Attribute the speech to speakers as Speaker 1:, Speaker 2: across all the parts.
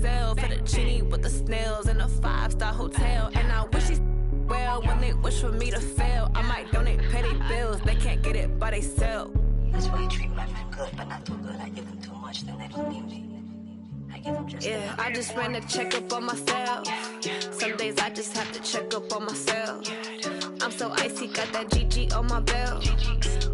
Speaker 1: sale for the genie with the snails in a 5-star hotel. And I wish he well when they wish for me to fail. I might donate petty bills, they can't get it by themselves.
Speaker 2: That's why you treat my friend good, but not too good. I give them too much, then they don't need me. I give them just enough.
Speaker 1: I just ran to check up on myself. Some days I just have to check up on myself. I'm so icy, got that GG on my belt.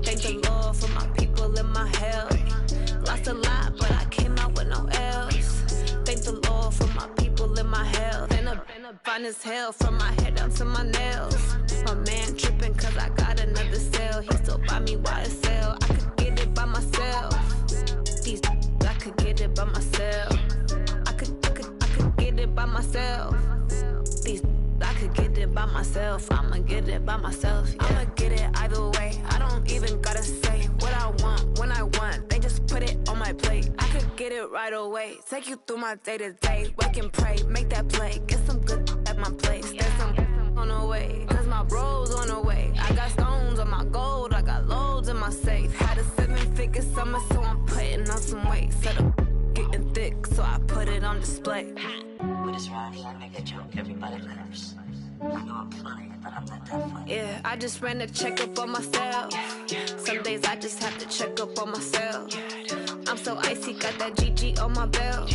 Speaker 1: Thank the Lord for my people in my health. Lost a lot, but I came out with no else. Thank the Lord for my people in my health. And a fine as hell from my head down to my nails. My man tripping cause I got another sale. He still buy me YSL. I could get it by myself. These I could get it by myself. I could get it by myself. These I could get it by myself. I'ma get it by myself. Yeah. I'ma get it either way. I don't even gotta say what I want when I want. They just put it on my plate. I could get it right away. Take you through my day to day. Wake and pray, make that play. Get some good at my place. There's some on the way. Cause my bro's on the way. I got stones on my gold. I got loads in my safe. Had a 7-figure summer, so I'm putting on some weight. Set up getting thick, so I put it on display.
Speaker 2: With this rhyme, I make a joke, everybody laughs. I know I'm funny, but I'm not that funny.
Speaker 1: Yeah, I just ran to check up on myself. Some days I just have to check up on myself. I'm so icy, got that GG on my belt.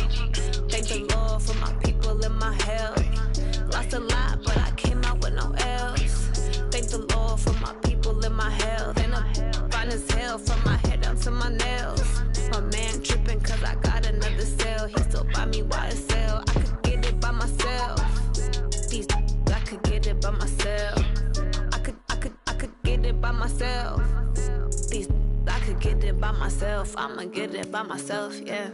Speaker 1: Thank the Lord for my people in my health. Lost a lot, but I came out with no else. Thank the Lord for my people in my health. And I'm fine as hell from my head down to my nails. My man tripping cause I got another sale. He still buy me YSL. I could get it by myself. These I could get it by myself. I could get it by myself. These I could get it by myself. I'ma get it by myself, yeah.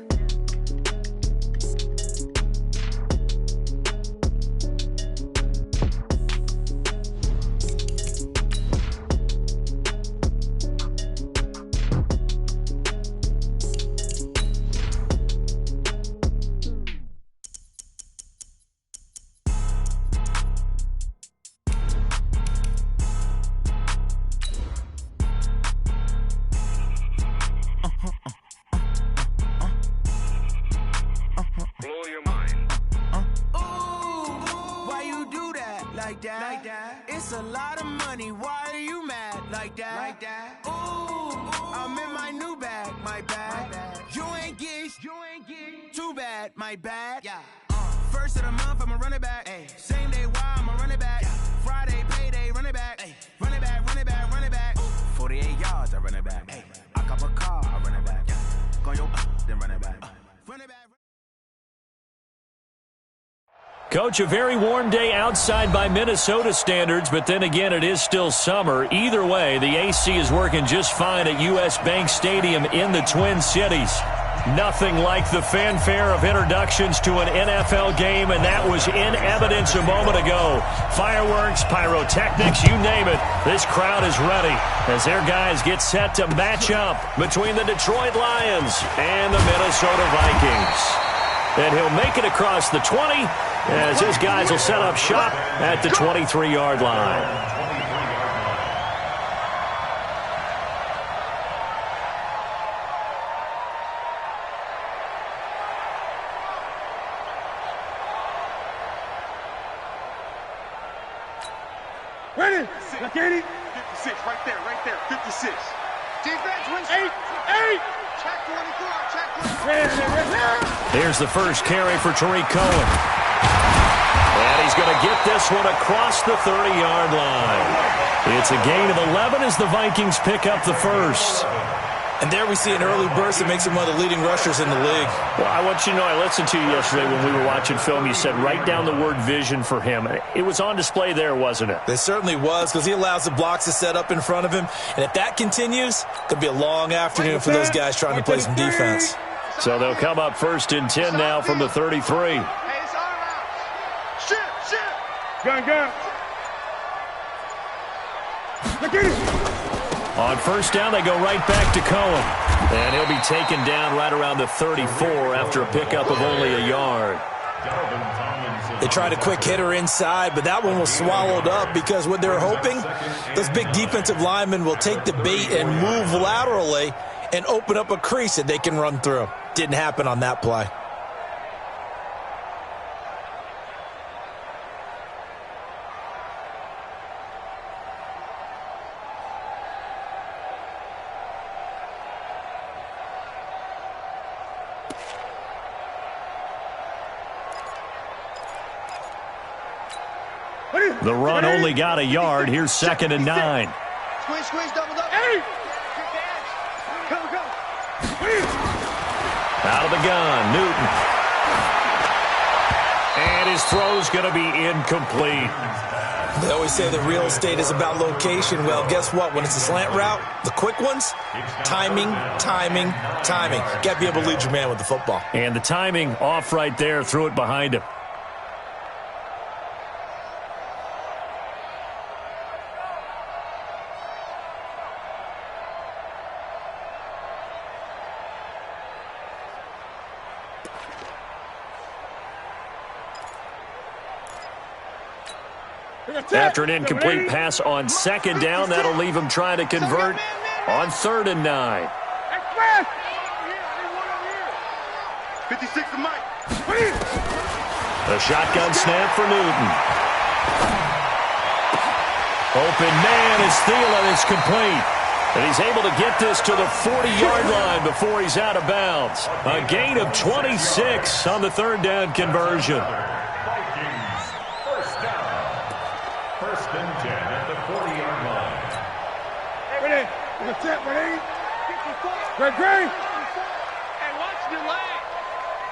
Speaker 3: It's a lot of money, why are you mad like that? Ooh, I'm in my new bag, my bad. You ain't get too bad, my bad. Yeah. First of the month, I'ma run it back. Same day, why I'ma run it back. Friday, payday, run it back. Run it back, run it back, run it back. 48 yards, I run it back. I cop a car, I run it back. Go your then run it back. Run it back.
Speaker 4: Coach, a very warm day outside by Minnesota standards, but then again, it is still summer. Either way, the AC is working just fine at U.S. Bank Stadium in the Twin Cities. Nothing like the fanfare of introductions to an NFL game, and that was in evidence a moment ago. Fireworks, pyrotechnics, you name it. This crowd is ready as their guys get set to match up between the Detroit Lions and the Minnesota Vikings. And he'll make it across the 20 as his guys will set up shop at the 23-yard line.
Speaker 5: Ready? 56,
Speaker 6: right there, 56.
Speaker 5: Defense wins. 8.
Speaker 6: Check 24, check 24.
Speaker 4: Here's the first carry for Tariq Cohen. And he's going to get this one across the 30-yard line. It's a gain of 11 as the Vikings pick up the first.
Speaker 7: And there we see an early burst that makes him one of the leading rushers in the league.
Speaker 4: Well, I want you to know, I listened to you yesterday when we were watching film. You said write down the word vision for him. It was on display there, wasn't it?
Speaker 7: It certainly was, because he allows the blocks to set up in front of him. And if that continues, it could be a long afternoon for those guys trying to play some defense.
Speaker 4: So they'll come up 1st and 10 now from the 33.
Speaker 5: Gun.
Speaker 4: On first down, they go right back to Cohen. And he'll be taken down right around the 34 after a pickup of only a yard.
Speaker 7: They tried a quick hitter inside, but that one was swallowed up because what they're hoping, those big defensive linemen will take the bait and move laterally and open up a crease that they can run through. Didn't happen on that play.
Speaker 4: The run only got a yard. Here's 2nd and 9.
Speaker 6: Squeeze, double. Hey! Go.
Speaker 4: Out of the gun, Newton. And his throw's going to be incomplete.
Speaker 7: They always say that real estate is about location. Well, guess what? When it's a slant route, the quick ones, timing. Got to be able to lead your man with the football.
Speaker 4: And the timing off right there, threw it behind him. After an incomplete pass on 2nd down, that'll leave him trying to convert on 3rd and 9.
Speaker 6: 56 to Mike.
Speaker 4: The shotgun snap for Newton. Open man is Thielen. It's complete. And he's able to get this to the 40-yard line before he's out of bounds. A gain of 26 on the 3rd down conversion.
Speaker 8: First and 10 at the 40-yard line.
Speaker 5: Ready? Great.
Speaker 6: Hey, watch the leg.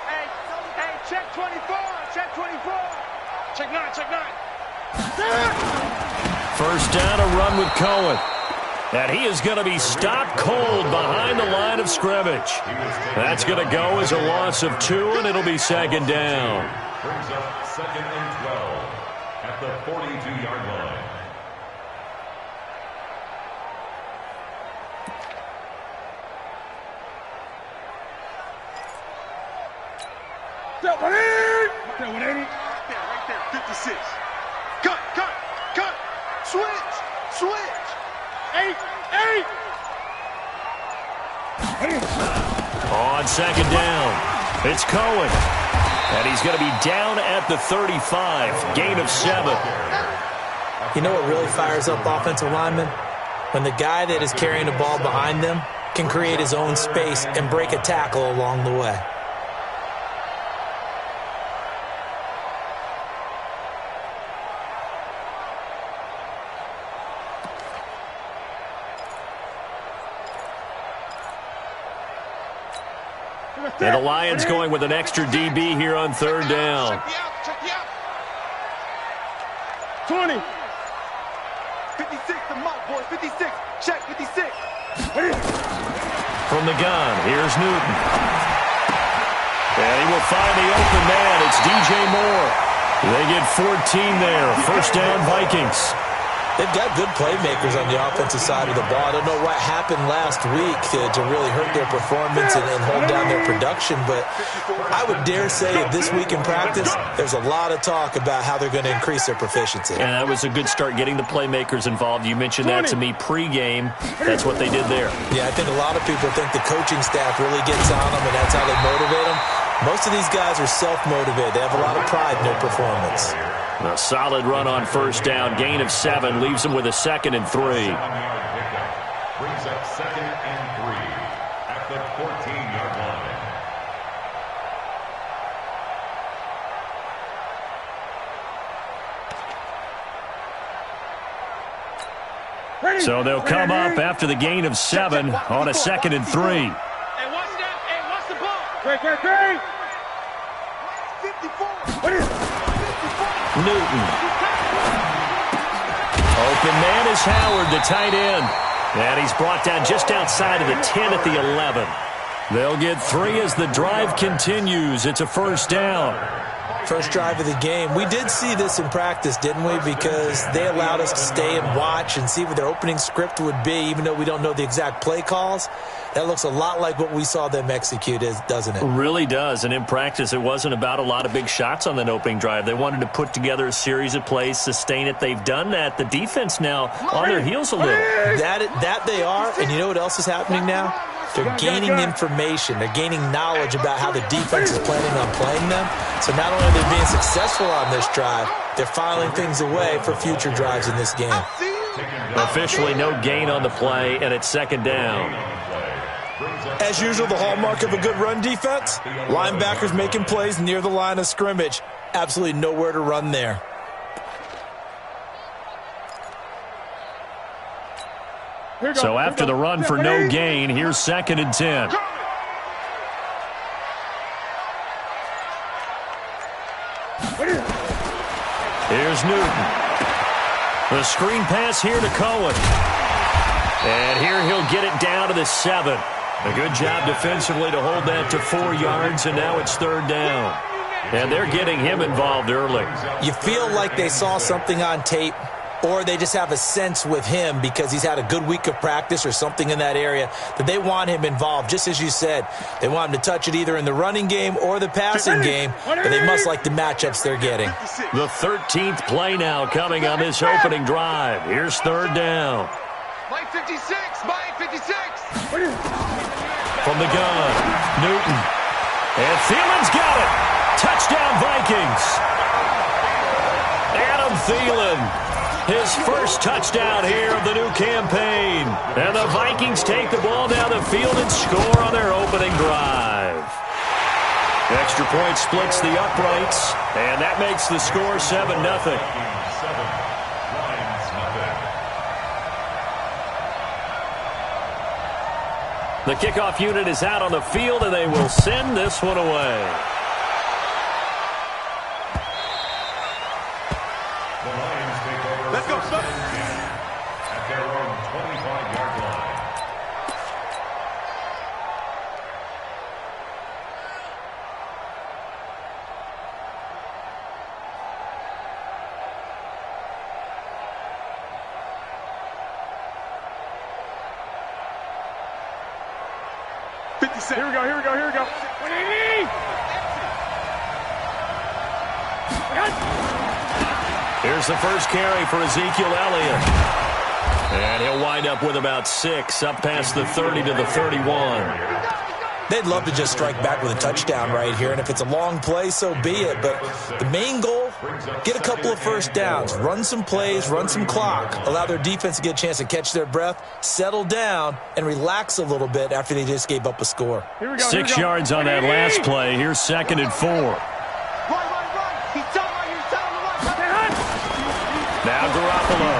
Speaker 6: Hey, check 24. Check 9.
Speaker 4: First down, a run with Cohen. And he is going to be stopped cold behind the line of scrimmage. That's going to go as a loss of 2, and it'll be 2nd down.
Speaker 8: Brings up 2nd and 12 at the 42-yard line.
Speaker 5: Step 180.
Speaker 6: Right there, 56. Cut. Switch. 8.
Speaker 4: On 2nd down, it's Cohen. And he's going to be down at the 35. Gain of 7.
Speaker 7: You know what really fires up offensive linemen? When the guy that is carrying the ball behind them can create his own space and break a tackle along the way.
Speaker 4: And the Lions going with an extra DB here on 3rd down.
Speaker 6: Check the out.
Speaker 5: 20.
Speaker 6: 56 to Mike, boys. 56. Check 56.
Speaker 4: From the gun, here's Newton. And he will find the open man. It's DJ Moore. They get 14 there. First down, Vikings.
Speaker 7: They've got good playmakers on the offensive side of the ball. I don't know what happened last week to really hurt their performance and hold down their production, but I would dare say that this week in practice, there's a lot of talk about how they're going to increase their proficiency.
Speaker 4: And that was a good start getting the playmakers involved. You mentioned that to me pregame. That's what they did there.
Speaker 7: Yeah, I think a lot of people think the coaching staff really gets on them, and that's how they motivate them. Most of these guys are self-motivated. They have a lot of pride in their performance.
Speaker 4: A solid run on first down. Gain of 7 leaves them with a 2nd and 3.
Speaker 8: Brings up 2nd and 3 at the 14-yard line.
Speaker 4: So they'll come up after the gain of 7 on a 2nd and 3.
Speaker 6: Hey, watch that. Hey, watch the ball.
Speaker 5: Great.
Speaker 6: 54.
Speaker 4: Newton. Open man is Howard, the tight end. And he's brought down just outside of the 10 at the 11. They'll get 3 as the drive continues. It's a first down.
Speaker 7: First drive of the game. We did see this in practice, didn't we? Because they allowed us to stay and watch and see what their opening script would be, even though we don't know the exact play calls. That looks a lot like what we saw them execute, doesn't it?
Speaker 4: It really does. And in practice, it wasn't about a lot of big shots on that opening drive. They wanted to put together a series of plays, sustain it. They've done that. The defense now on their heels a little.
Speaker 7: That they are. And you know what else is happening now? They're gaining information. They're gaining knowledge about how the defense is planning on playing them. So not only are they being successful on this drive, they're filing things away for future drives in this game.
Speaker 4: Officially no gain on the play, and it's 2nd down.
Speaker 7: As usual, the hallmark of a good run defense, linebackers making plays near the line of scrimmage. Absolutely nowhere to run there.
Speaker 4: So after the run for no gain, here's 2nd and 10. Here's Newton. The screen pass here to Cohen. And here he'll get it down to the 7. A good job defensively to hold that to 4 yards, and now it's 3rd down. And they're getting him involved early.
Speaker 7: You feel like they saw something on tape, or they just have a sense with him because he's had a good week of practice or something in that area that they want him involved. Just as you said, they want him to touch it either in the running game or the passing game, but they must like the matchups they're getting.
Speaker 4: The 13th play now coming on this opening drive. Here's 3rd down.
Speaker 6: Mike 56, Mike 56.
Speaker 4: From the gun, Newton. And Thielen's got it. Touchdown, Vikings. Adam Thielen. His first touchdown here of the new campaign. And the Vikings take the ball down the field and score on their opening drive. Extra point splits the uprights, and that makes the score 7-0. The kickoff unit is out on the field, and they will send this one away.
Speaker 6: Let's go, son.
Speaker 8: At their own 25-yard line.
Speaker 5: Here we go, here we go, here we go.
Speaker 4: Here's the first carry for Ezekiel Elliott. And he'll wind up with about 6, up past the 30 to the 31.
Speaker 7: They'd love to just strike back with a touchdown right here, and if it's a long play, so be it. But the main goal, get a couple of first downs, run some plays, run some clock, allow their defense to get a chance to catch their breath, settle down, and relax a little bit after they just gave up a score.
Speaker 4: 6 yards on that last play. Here's 2nd and 4.
Speaker 6: Run. He's telling you,
Speaker 4: Now Garoppolo.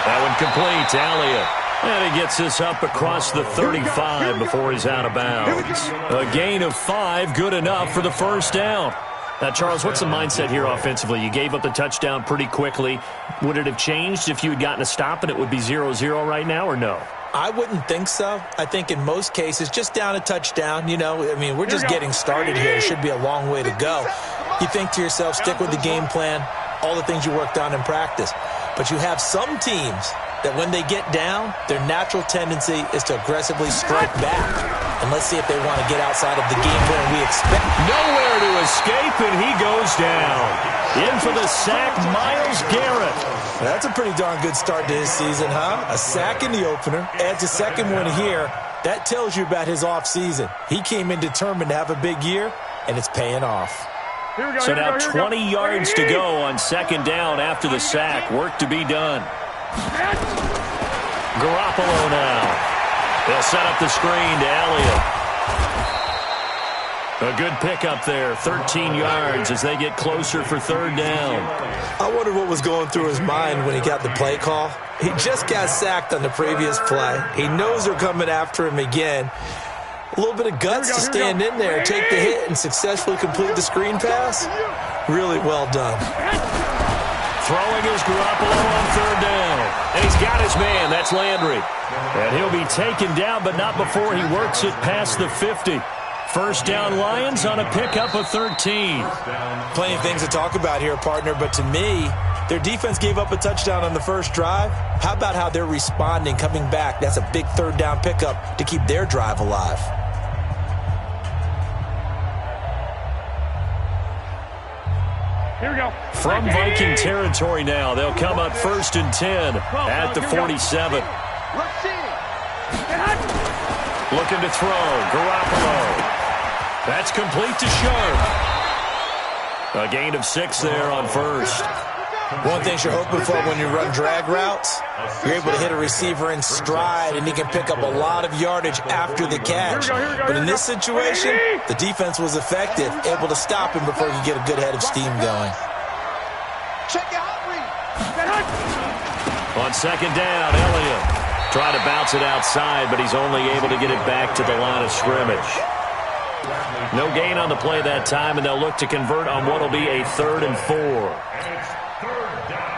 Speaker 4: That one complete to Elliott. And he gets this up across the 35 before he's out of bounds. A gain of 5, good enough for the first down. Now, Charles, what's the mindset here offensively? You gave up the touchdown pretty quickly. Would it have changed if you had gotten a stop and it would be 0-0 right now, or no?
Speaker 7: I wouldn't think so. I think in most cases, just down a touchdown, we're just getting started here. It should be a long way to go. You think to yourself, stick with the game plan, all the things you worked on in practice. But you have some teams that when they get down, their natural tendency is to aggressively strike back. And let's see if they want to get outside of the game plan we expect.
Speaker 4: Nowhere to escape, and he goes down. In for the sack, Myles Garrett.
Speaker 7: That's a pretty darn good start to his season, huh? A sack in the opener, adds a second one here. That tells you about his offseason. He came in determined to have a big year, and it's paying off.
Speaker 4: So now 20 yards to go on 2nd down after the sack. Work to be done. Garoppolo now. They'll set up the screen to Elliott. A good pickup there, 13 yards as they get closer for 3rd down.
Speaker 7: I wonder what was going through his mind when he got the play call. He just got sacked on the previous play. He knows they're coming after him again. A little bit of guts to stand in there, take the hit, and successfully complete the screen pass. Really well done.
Speaker 4: Throwing is Garoppolo on 3rd down. And he's got his man. That's Landry. And he'll be taken down, but not before he works it past the 50. First down Lions on a pickup of 13.
Speaker 7: Plenty of things to talk about here, partner, but to me, their defense gave up a touchdown on the first drive. How about how they're responding, coming back? That's a big 3rd down pickup to keep their drive alive.
Speaker 5: Here we go.
Speaker 4: From Viking territory now, they'll come up 1st and 10 at the 47. Looking to throw, Garoppolo. That's complete to Sharp. A gain of 6 there on 1st.
Speaker 7: One thing you're hoping for when you run drag routes, you're able to hit a receiver in stride, and he can pick up a lot of yardage after the catch. But in this situation, the defense was effective, able to stop him before he could get a good head of steam going.
Speaker 6: Check out,
Speaker 4: On 2nd down, Elliott. Try to bounce it outside, but he's only able to get it back to the line of scrimmage. No gain on the play that time, and they'll look to convert on what will be a 3rd and 4.
Speaker 8: And it's 3rd down.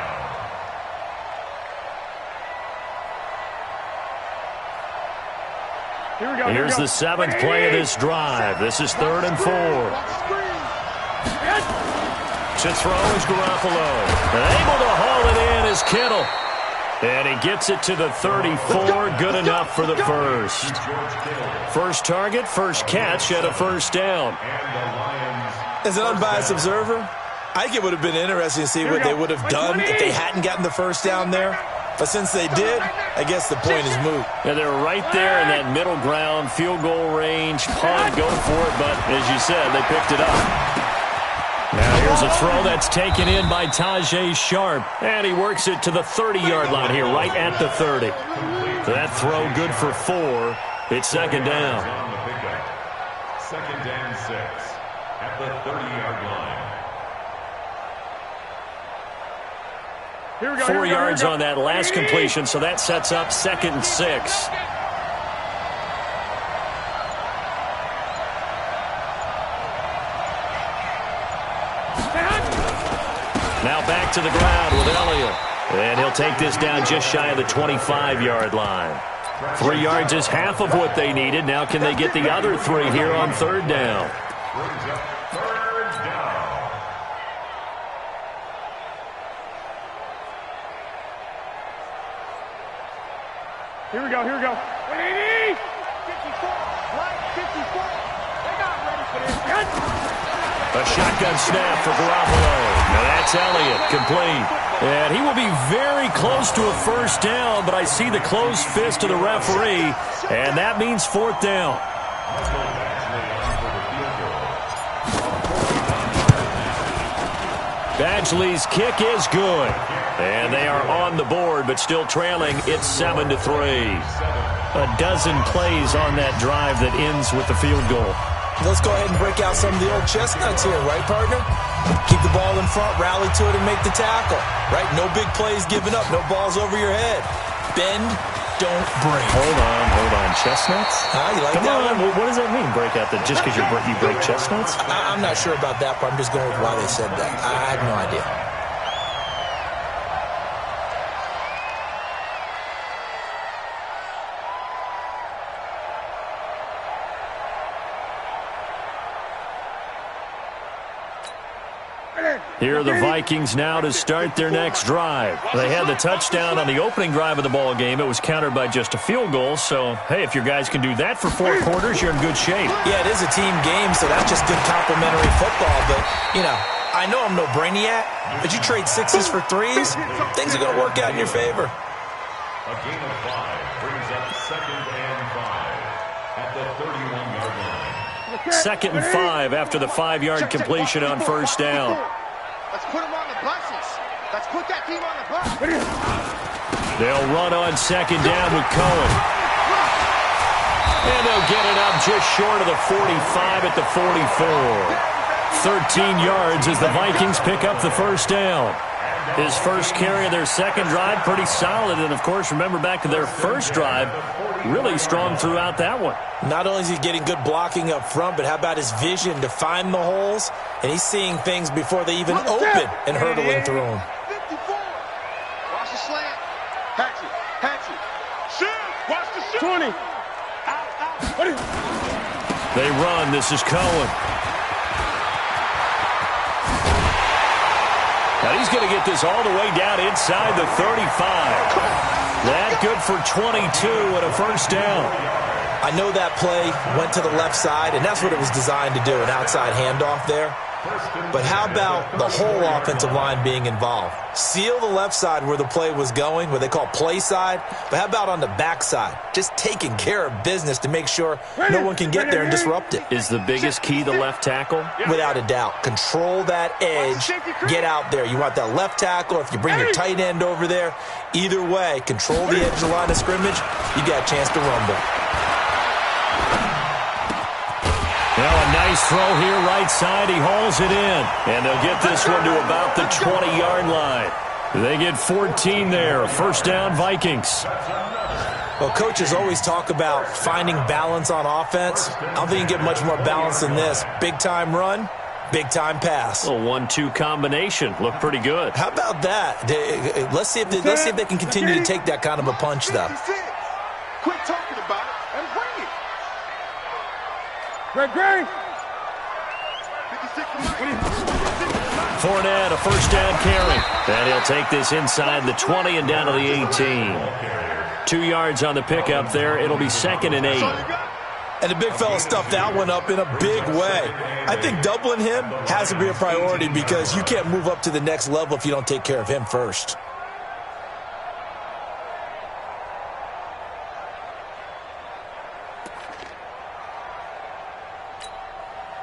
Speaker 5: Here we go.
Speaker 4: Here's the 7th play of this drive. This is 3rd and 4. To throw is Garoppolo. Able to haul it in is Kittle. And he gets it to the 34. Good enough for the first. First target, first catch at a 1st down.
Speaker 7: As an unbiased observer, I think it would have been interesting to see what they would have done if they hadn't gotten the 1st down there. But since they did, I guess the point is moot.
Speaker 4: Yeah, they're right there in that middle ground, field goal range, punt, go for it. But as you said, they picked it up. Now here's a throw that's taken in by Tajay Sharp. And he works it to the 30-yard line here, right at the 30. That throw good for 4. It's 2nd down.
Speaker 8: 2nd and 6 at the 30-yard line.
Speaker 5: Here we go.
Speaker 4: 4 yards on that last completion, so that sets up 2nd and 6. Now back to the ground with Elliott. And he'll take this down just shy of the 25-yard line. 3 yards is half of what they needed. Now can they get the other 3 here on 3rd down?
Speaker 8: Brings up 3rd down.
Speaker 5: Here we go. 180. 54. Right, 54. They're not ready for this.
Speaker 4: A shotgun snap for Garoppolo. Now that's Elliott, complete. And he will be very close to a 1st down, but I see the closed fist of the referee, and that means 4th down. Badgley's kick is good. And they are on the board, but still trailing. It's 7-3. A dozen plays on that drive that ends with the field goal.
Speaker 7: Let's go ahead and break out some of the old chestnuts here, right, partner? Keep the ball in front, rally to it, and make the tackle, right? No big plays given up, no balls over your head. Bend, don't break.
Speaker 4: Hold on. Chestnuts?
Speaker 7: You like
Speaker 4: Come
Speaker 7: that
Speaker 4: on.
Speaker 7: one?
Speaker 4: What does that mean, break out? Just because you break chestnuts?
Speaker 7: I'm not sure about that, but I'm just going with why they said that. I have no idea.
Speaker 4: Here are the Vikings now to start their next drive. They had the touchdown on the opening drive of the ball game. It was countered by just a field goal. So, hey, if your guys can do that for 4 quarters, you're in good shape.
Speaker 7: Yeah, it is a team game, so that's just good complimentary football. But, I know I'm no brainiac, but you trade 6s for 3s, things are going to work out in your favor.
Speaker 8: A gain of 5 brings up 2nd and 5 at the 31-yard line.
Speaker 4: 2nd and 5 after the 5-yard completion on 1st down.
Speaker 6: Let's put them on the buses. Let's put that team on the bus.
Speaker 4: They'll run on 2nd down with Cohen. And they'll get it up just short of the 45 at the 44. 13 yards as the Vikings pick up the 1st down. His first carry of their 2nd drive, pretty solid. And, of course, remember back to their 1st drive, really strong throughout that one.
Speaker 7: Not only is he getting good blocking up front, but how about his vision to find the holes? And he's seeing things before they even open and hurdling through them.
Speaker 6: 54. Watch the slant. Hatchet. Shoot. Watch the shoot.
Speaker 5: 20.
Speaker 6: Out.
Speaker 4: They run. This is Cohen. Now he's going to get this all the way down inside the 35. That good for 22 and a 1st down.
Speaker 7: I know that play went to the left side, and that's what it was designed to do, an outside handoff there. But how about the whole offensive line being involved? Seal the left side where the play was going, what they call play side. But how about on the back side? Just taking care of business to make sure no one can get there and disrupt it.
Speaker 4: Is the biggest key the left tackle?
Speaker 7: Without a doubt. Control that edge. Get out there. You want that left tackle. If you bring your tight end over there, either way, control the edge of the line of scrimmage. You got a chance to rumble.
Speaker 4: Well, a nice throw here right side. He hauls it in. And they'll get this one to about the 20-yard line. They get 14 there. 1st down, Vikings.
Speaker 7: Well, coaches always talk about finding balance on offense. I don't think you can get much more balance than this. Big-time run, big-time pass.
Speaker 4: A 1-2 combination. Looked pretty good.
Speaker 7: How about that? Let's see if they can continue to take that kind of a punch, though.
Speaker 6: Quit talking about it and bring it.
Speaker 5: Greg.
Speaker 4: Fournette, a first down carry. And he'll take this inside the 20 and down to the 18. 2 yards on the pickup there. It'll be 2nd and 8.
Speaker 7: And the big fella stuffed that one up in a big way. I think doubling him has to be a priority because you can't move up to the next level if you don't take care of him first.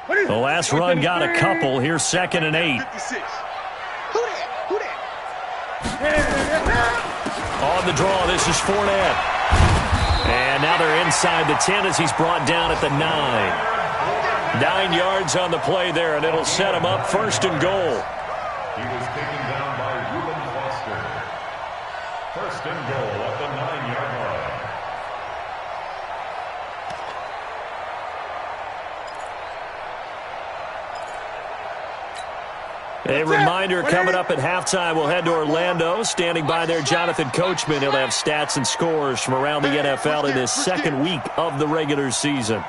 Speaker 4: The last run got a couple. Here's 2nd and 8.
Speaker 6: Who that?
Speaker 4: On the draw, this is Fournette. And now they're inside the 10 as he's brought down at the 9. 9 yards on the play there, and it'll set him up 1st and goal.
Speaker 8: He was taken down by Reuben Foster. 1st and goal at the 9-yard line.
Speaker 4: A reminder, coming up at halftime, we'll head to Orlando. Standing by there, Jonathan Coachman. He'll have stats and scores from around the NFL in his 2nd week of the regular season.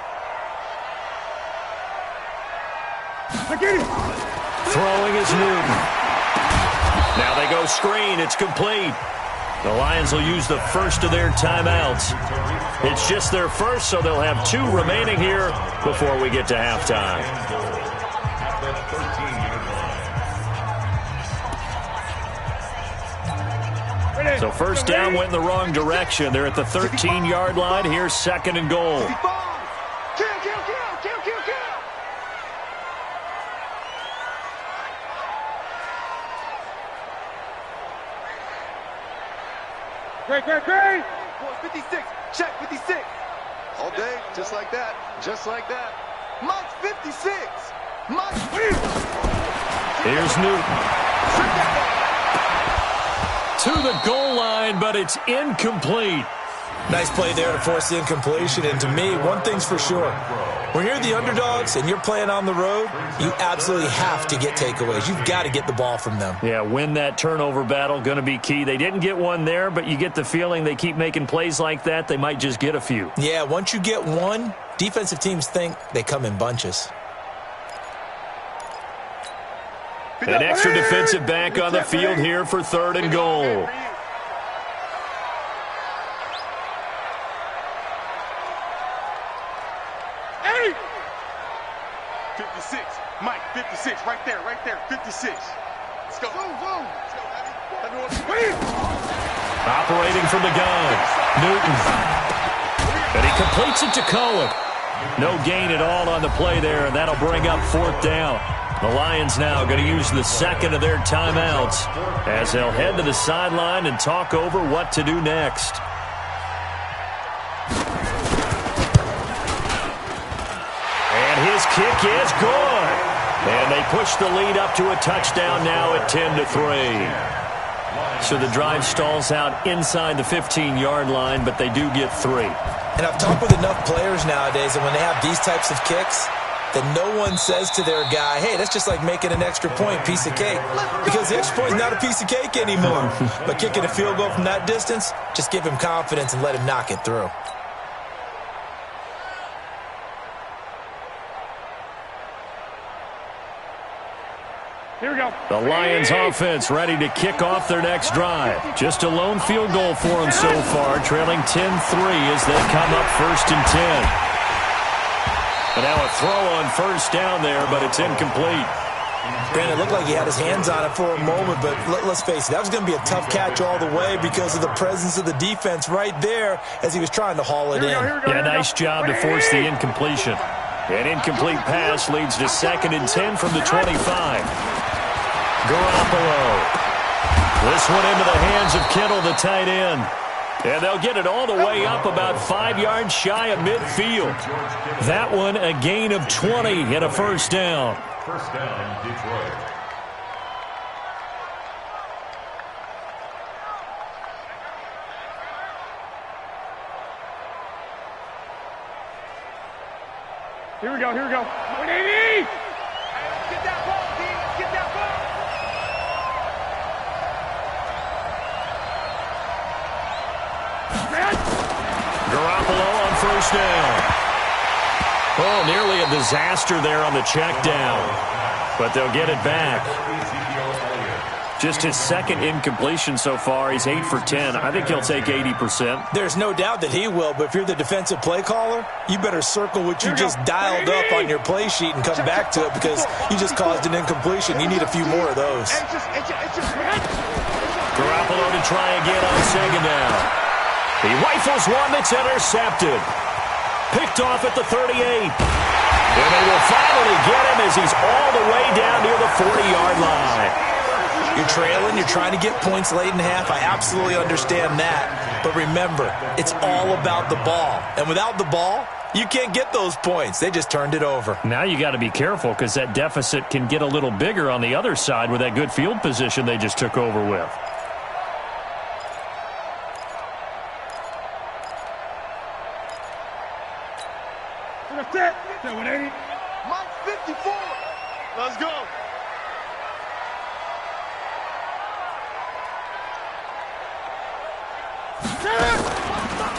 Speaker 4: Throwing is Newton. Now they go screen. It's complete. The Lions will use the first of their timeouts. It's just their first, so they'll have 2 remaining here before we get to halftime. So first down went in the wrong direction. They're at the 13-yard line. Here's 2nd and goal.
Speaker 6: Kill.
Speaker 5: Great.
Speaker 6: 56. Check 56. All day, just like that. Mike's 56.
Speaker 4: Here's Newton. To the goal line, but it's incomplete.
Speaker 7: Nice play there to force the incompletion. And to me, one thing's for sure. When you're the underdogs and you're playing on the road, you absolutely have to get takeaways. You've got to get the ball from them.
Speaker 4: Yeah, win that turnover battle, going to be key. They didn't get one there, but you get the feeling they keep making plays like that, they might just get a few.
Speaker 7: Yeah, once you get one, defensive teams think they come in bunches.
Speaker 4: An extra defensive back on the field here for 3rd and goal.
Speaker 6: Hey! 56. Mike, 56. Right there. 56. Let's go. Zoom.
Speaker 4: Operating from the gun. Newton. And he completes it to Cohen. No gain at all on the play there, and that'll bring up 4th down. The Lions now going to use the 2nd of their timeouts as they'll head to the sideline and talk over what to do next. And his kick is good. And they push the lead up to a touchdown now at 10-3. So the drive stalls out inside the 15-yard line, but they do get 3.
Speaker 7: And I've talked with enough players nowadays, and when they have these types of kicks, that no one says to their guy, hey, that's just like making an extra point, piece of cake. Because the extra point is not a piece of cake anymore. But kicking a field goal from that distance, just give him confidence and let him knock it through.
Speaker 5: Here we go.
Speaker 4: The Lions offense ready to kick off their next drive. Just a lone field goal for them so far, trailing 10-3 as they come up 1st and 10. And now a throw on 1st down there, but it's incomplete.
Speaker 7: Brandon, it looked like he had his hands on it for a moment, but let's face it, that was going to be a tough catch all the way because of the presence of the defense right there as he was trying to haul it in.
Speaker 4: Yeah, nice job to force the incompletion. An incomplete pass leads to 2nd and 10 from the 25. Garoppolo. This one into the hands of Kittle, the tight end. And they'll get it all the way up about 5 yards shy of midfield. That one a gain of 20 and a 1st down.
Speaker 8: 1st down, Detroit.
Speaker 5: Here we go. 180!
Speaker 6: Let's get that ball, D. Let's get that ball.
Speaker 4: Garoppolo on first down. Oh, nearly a disaster there on the check down. But they'll get it back. Just his second incompletion so far. He's 8 for 10. I think he'll take 80%.
Speaker 7: There's no doubt that he will, but if you're the defensive play caller, you better circle what you just dialed up on your play sheet and come back to it because you just caused an incompletion. You need a few more of those.
Speaker 4: Garoppolo to try again on second down. He rifles one that's intercepted. Picked off at the 38. And they will finally get him as he's all the way down near the 40-yard line.
Speaker 7: You're trailing, you're trying to get points late in half. I absolutely understand that. But remember, it's all about the ball. And without the ball, you can't get those points. They just turned it over.
Speaker 4: Now you got to be careful because that deficit can get a little bigger on the other side with that good field position they just took over with.
Speaker 5: That's it. 180.
Speaker 6: Mike 54. Let's go.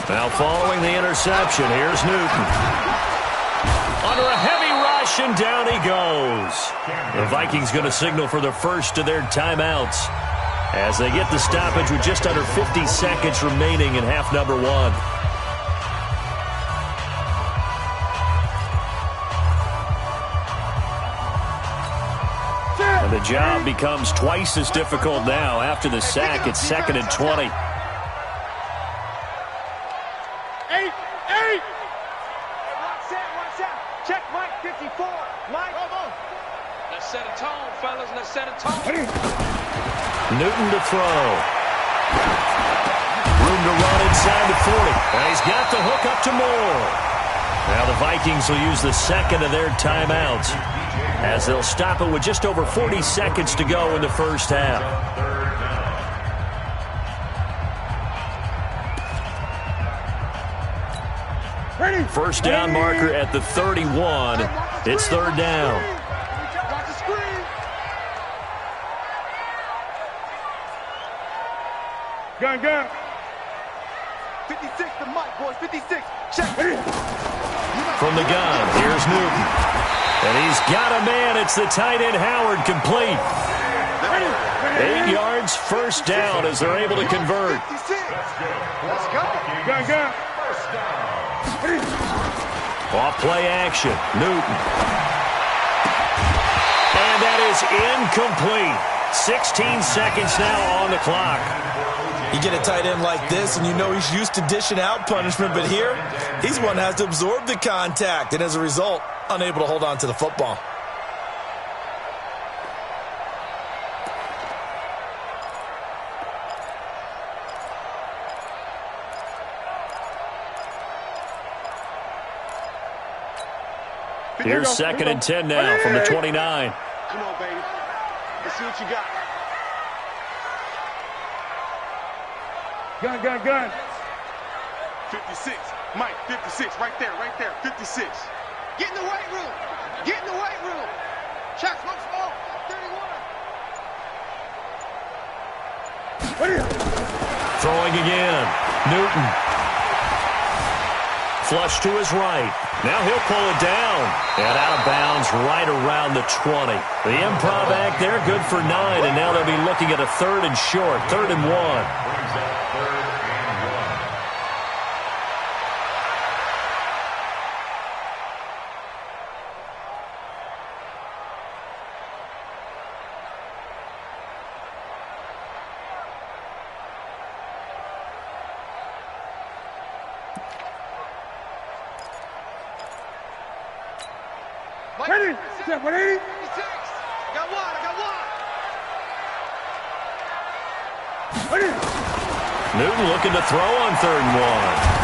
Speaker 4: Now following the interception, here's Newton. Under a heavy rush, and down he goes. The Vikings going to signal for the first of their timeouts as they get the stoppage with just under 50 seconds remaining in half number one. And the job becomes twice as difficult now after the sack. It's 2nd and 20.
Speaker 6: Check Mike 54. Mike. Let's set a tone, fellas. Let's set a tone.
Speaker 4: Newton to throw. Room to run inside the 40. And he's got the hook up to Moore. Now the Vikings will use the second of their timeouts as they'll stop it with just over 40 seconds to go in the first half. First down marker at the 31. It's third down.
Speaker 6: Watch the screen.
Speaker 5: Gun.
Speaker 6: 56 to Mike, boys. 56. Check.
Speaker 4: From the gun, here's Newton. And he's got a man. It's the tight end Howard, complete. 8 yards, first down as they're able to convert.
Speaker 6: 56. Let's go.
Speaker 5: Gun.
Speaker 4: Off play action, Newton. And that is incomplete. 16 seconds now on the clock.
Speaker 7: You get a tight end like this, and you know he's used to dishing out punishment, but here, he's one that has to absorb the contact, and as a result, unable to hold on to the football.
Speaker 4: Here's 2nd and 10 now from the 29.
Speaker 6: Come on, baby. Let's see what you got.
Speaker 5: Gun.
Speaker 6: 56. Mike, 56. Right there. 56. Get in the weight room. Check, smoke small. 31.
Speaker 4: Throwing again. Newton. Flush to his right. Now he'll pull it down. And out of bounds right around the 20. The improv act there, good for 9. And now they'll be looking at a 3rd and short. 3rd and 1.
Speaker 8: Brings up 3rd and 1.
Speaker 5: Ready? 180.
Speaker 6: I got one.
Speaker 5: Ready?
Speaker 4: Newton looking to throw on 3rd and 1.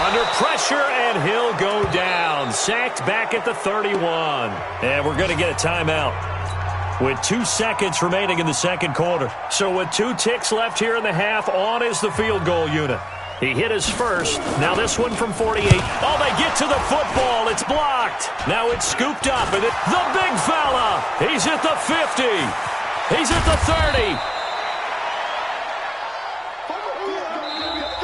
Speaker 4: Under pressure, and he'll go down. Sacked back at the 31. And we're going to get a timeout with 2 seconds remaining in the second quarter. So with 2 ticks left here in the half, on is the field goal unit. He hit his first. Now this one from 48. Oh, they get to the football. It's blocked. Now it's scooped up. And the big fella. He's at the 50. He's at the 30.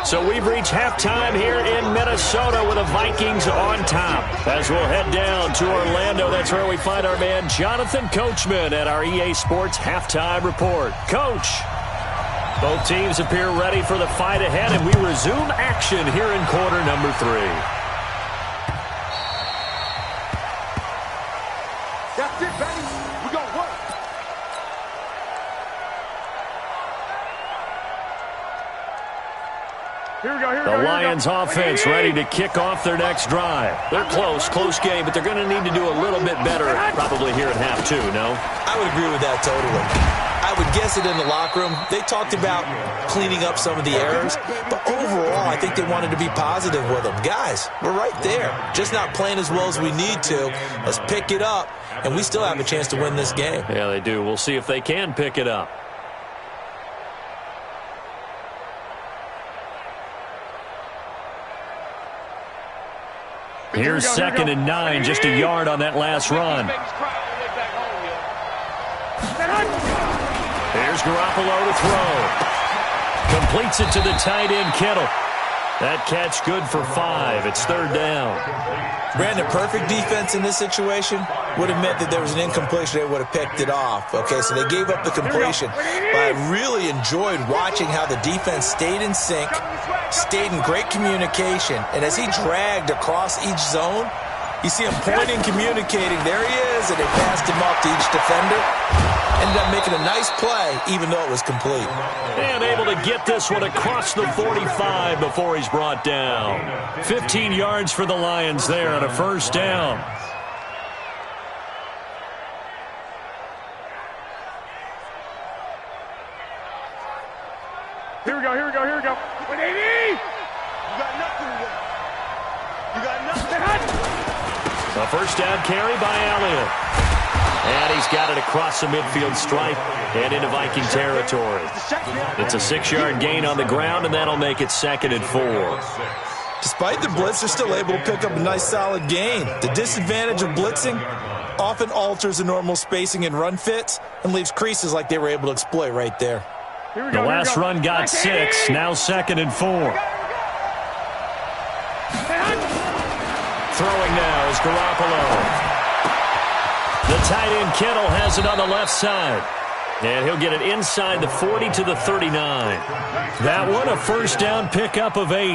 Speaker 4: So we've reached halftime here in Minnesota with the Vikings on top. As we'll head down to Orlando, that's where we find our man Jonathan Coachman at our EA Sports Halftime Report. Coach. Both teams appear ready for the fight ahead, and we resume action here in quarter number 3.
Speaker 6: That's it, baby. We're going to work.
Speaker 4: The Lions offense ready to kick off their next drive. They're close game, but they're going to need to do a little bit better probably here at half 2, no?
Speaker 7: I would agree with that totally. I would guess it in the locker room. They talked about cleaning up some of the errors, but overall, I think they wanted to be positive with them. Guys, we're right there. Just not playing as well as we need to. Let's pick it up, and we still have a chance to win this game.
Speaker 4: Yeah, they do. We'll see if they can pick it up. Here's 2nd and 9, just a yard on that last run. Here's Garoppolo to throw. Completes it to the tight end, Kittle. That catch good for 5. It's 3rd down.
Speaker 7: Brandon, perfect defense in this situation would have meant that there was an incompletion. They would have picked it off. Okay, so they gave up the completion. But I really enjoyed watching how the defense stayed in sync, stayed in great communication, and as he dragged across each zone, you see him pointing, communicating. There he is, and they passed him off to each defender. Ended up making a nice play, even though it was complete.
Speaker 4: And able to get this one across the 45 before he's brought down. 15 yards for the Lions there on a 1st down.
Speaker 5: Here we go. 180!
Speaker 6: You got nothing to work. You got nothing.
Speaker 4: A 1st down carry by Elliott. And he's got it across the midfield stripe and into Viking territory. It's a 6-yard gain on the ground, and that'll make it 2nd and 4.
Speaker 7: Despite the blitz, they're still able to pick up a nice solid gain. The disadvantage of blitzing often alters the normal spacing and run fits and leaves creases like they were able to exploit right there.
Speaker 4: The last run got 6, now 2nd and 4. Throwing now is Garoppolo. The tight end Kittle has it on the left side. And he'll get it inside the 40 to the 39. That one, a 1st down pickup of 8.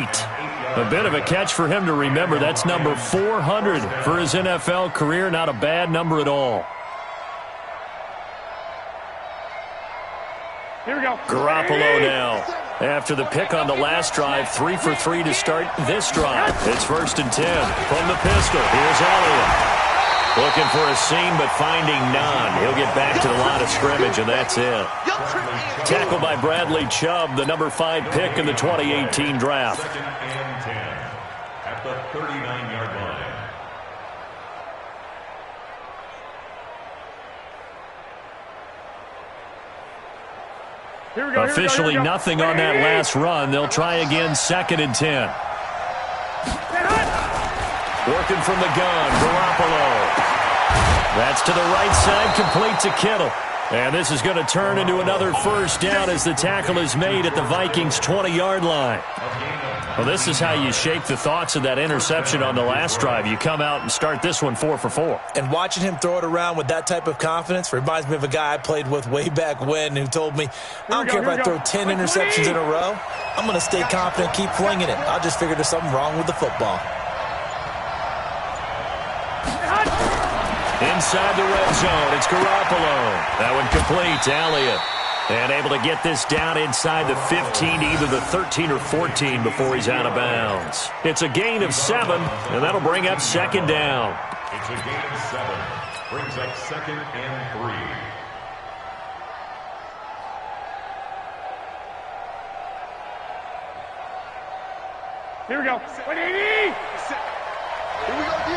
Speaker 4: A bit of a catch for him to remember. That's number 400 for his NFL career. Not a bad number at all.
Speaker 5: Here we go.
Speaker 4: Garoppolo now. After the pick on the last drive, 3 for 3 to start this drive. It's 1st and 10 from the pistol. Here's Elliott. Looking for a seam, but finding none. He'll get back to the line of scrimmage, and that's it. Tackled by Bradley Chubb, the number 5 pick in the 2018 draft.
Speaker 8: 2nd and 10 at the 39-yard line.
Speaker 5: Here we go.
Speaker 4: Officially nothing on that last run. They'll try again, 2nd and 10. Working from the gun, Garoppolo. That's to the right side, complete to Kittle. And this is going to turn into another 1st down as the tackle is made at the Vikings' 20-yard line. Well, this is how you shake the thoughts of that interception on the last drive. You come out and start this one 4 for 4.
Speaker 7: And watching him throw it around with that type of confidence reminds me of a guy I played with way back when who told me, I don't care if I throw 10 interceptions in a row, I'm going to stay confident, keep flinging it. I just figured there's something wrong with the football.
Speaker 4: Inside the red zone, it's Garoppolo. That one complete to Elliott. And able to get this down inside the 15 to either the 13 or 14 before he's out of bounds. It's a gain of 7, and that'll bring up 2nd down.
Speaker 8: It's a gain of 7. Brings up 2nd and 3.
Speaker 5: Here we go. 180!
Speaker 6: Here we go, D.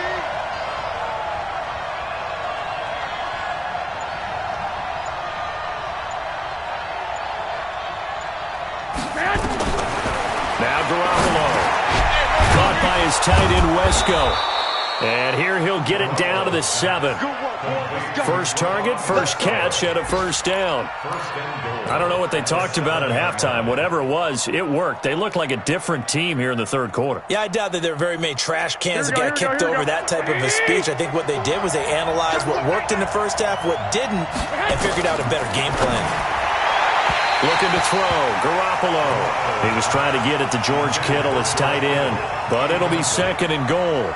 Speaker 4: Now Garoppolo. Caught by his tight end, Wesco. And here he'll get it down to the 7. First target, first catch, and a first down. I don't know what they talked about at halftime. Whatever it was, it worked. They look like a different team here in the third quarter.
Speaker 7: Yeah, I doubt that there are very many trash cans that got kicked over, that type of a speech. I think what they did was they analyzed what worked in the first half, what didn't, and figured out a better game plan.
Speaker 4: Looking to throw, Garoppolo. He was trying to get it to George Kittle, his tight end, but it'll be second and goal.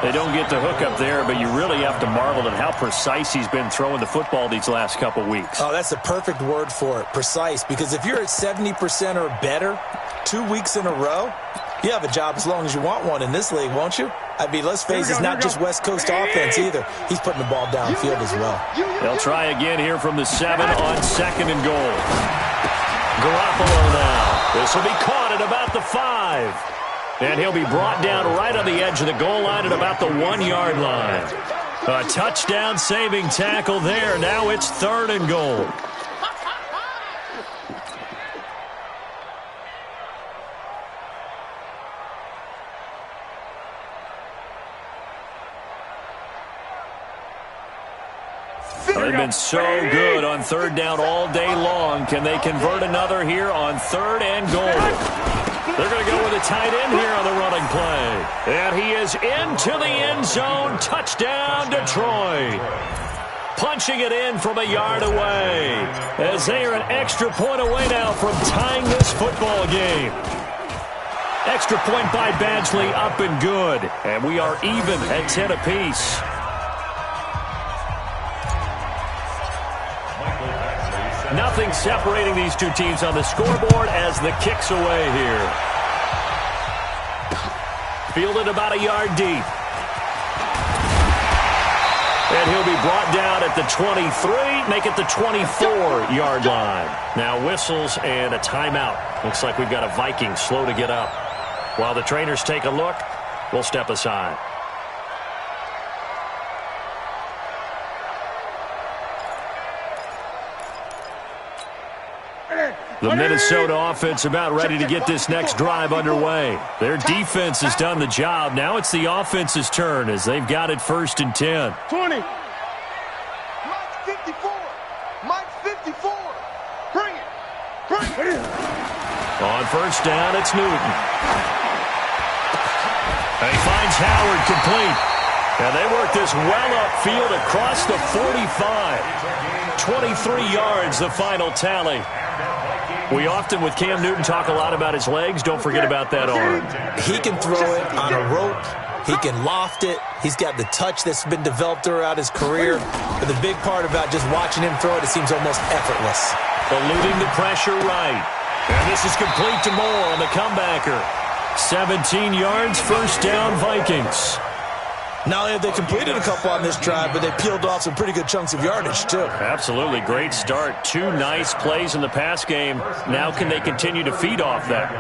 Speaker 4: They don't get the hook up there, but you really have to marvel at how precise he's been throwing the football these last couple weeks.
Speaker 7: Oh, that's the perfect word for it, precise, because if you're at 70% or better 2 weeks in a row, you have a job as long as you want one in this league, won't you? I mean, let's face it, it's not just West Coast offense either. He's putting the ball downfield as well.
Speaker 4: They'll try again here from the 7 on second and goal. Garoppolo now. This will be caught at about the 5. And he'll be brought down right on the edge of the goal line at about the 1-yard line. A touchdown-saving tackle there. Now it's third and goal. They've been so good on third down all day long. Can they convert another here on third and goal? They're going to go with a tight end here on the running play. And he is into the end zone. Touchdown, Detroit. Punching it in from a yard away, as they are an extra point away now from tying this football game. Extra point by Badgley, up and good. And we are even at 10 apiece. Nothing separating these two teams on the scoreboard as the kick's away here. Fielded about a yard deep. And he'll be brought down at the 23, make it the 24-yard line. Now whistles and a timeout. Looks like we've got a Vikings slow to get up. While the trainers take a look, we'll step aside. The Minnesota offense about ready to get this next drive underway. Their defense has done the job. Now it's the offense's turn as they've got it first and 10.
Speaker 6: 20. Mike's 54. Mike's 54. Bring it. Bring it.
Speaker 4: On first down, it's Newton. And he finds Howard complete. And they work this well upfield across the 45. 23 yards, the final tally. We often, with Cam Newton, talk a lot about his legs. Don't forget about that arm.
Speaker 7: He can throw it on a rope. He can loft it. He's got the touch that's been developed throughout his career. But the big part about just watching him throw it, it seems almost effortless.
Speaker 4: Eluding the pressure right. And this is complete to Moore on the comebacker. 17 yards, first down, Vikings.
Speaker 7: Not only have they completed a couple on this drive, but they peeled off some pretty good chunks of yardage, too.
Speaker 4: Absolutely. Great start. 2 nice plays in the pass game. Now can they continue to feed off that?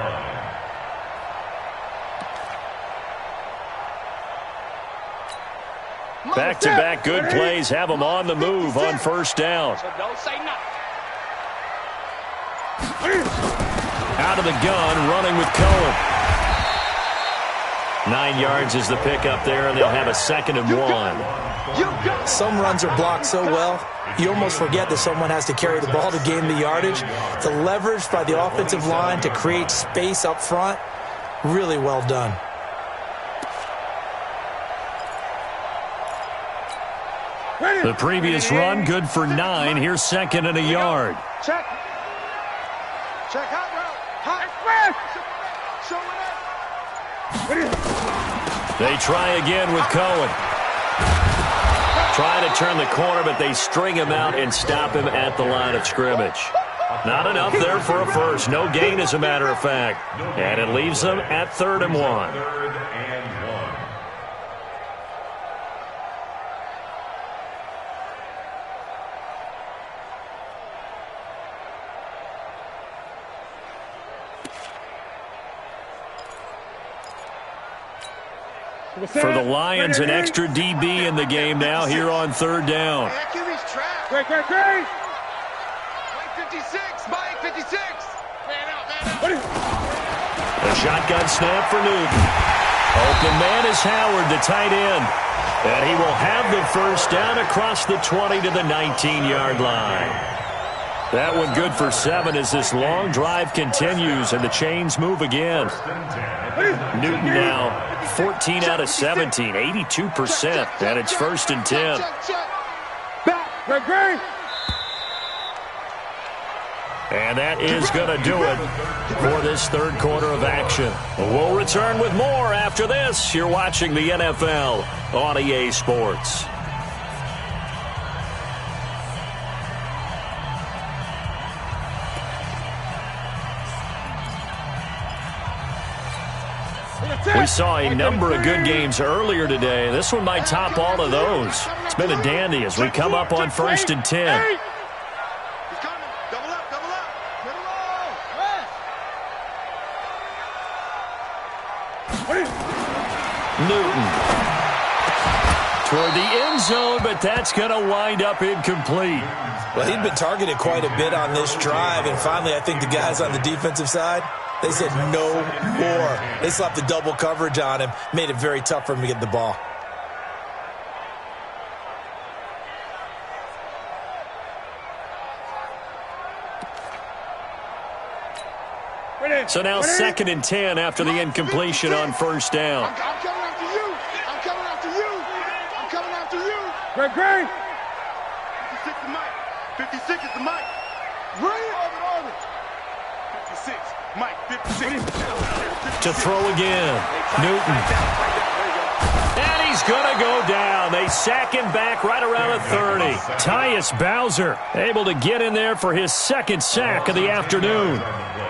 Speaker 4: Back-to-back good plays have them on the move on first down. Out of the gun, running with Cohen. 9 yards is the pickup there, and they'll have a second and 1.
Speaker 7: Some runs are blocked so well, you almost forget that someone has to carry the ball to gain the yardage. The leverage by the offensive line to create space up front, really well done.
Speaker 4: The previous run, good for 9. Here's second and a yard.
Speaker 6: Check. Check. Hot route.
Speaker 4: They try again with Cohen. Trying to turn the corner, but they string him out and stop him at the line of scrimmage. Not enough there for a first. No gain, as a matter of fact. And it leaves them at 3rd and 1. For the Lions, an extra DB in the game now here on 3rd down.
Speaker 6: Great. Mike 56. Mike 56. Man out.
Speaker 4: The shotgun snap for Newton. Open man is Howard, the tight end. And he will have the first down across the 20 to the 19-yard line. That one good for 7 as this long drive continues and the chains move again. Newton now 14 out of 17, 82%, and it's 1st and 10. And that is going to do it for this third quarter of action. We'll return with more after this. You're watching the NFL on EA Sports. We saw a number of good games earlier today. This one might top all of those. It's been a dandy as we come up on 1st and 10. Newton toward the end zone, but that's going to wind up incomplete.
Speaker 7: Well, he'd been targeted quite a bit on this drive, and finally I think the guys on the defensive side, they said no more. They slapped the double coverage on him, made it very tough for him to get the ball.
Speaker 4: So now 2nd and 10 after the incompletion on 1st down.
Speaker 5: I'm coming after you. I'm coming after you. I'm coming after you. Great. 56 is Mike. 56 is the Mike. Orbit. 56. Mike, 56.
Speaker 4: To throw again. Newton. And he's going to go down. They sack him back right around the 30. Tyus Bowser able to get in there for his 2nd sack of the afternoon.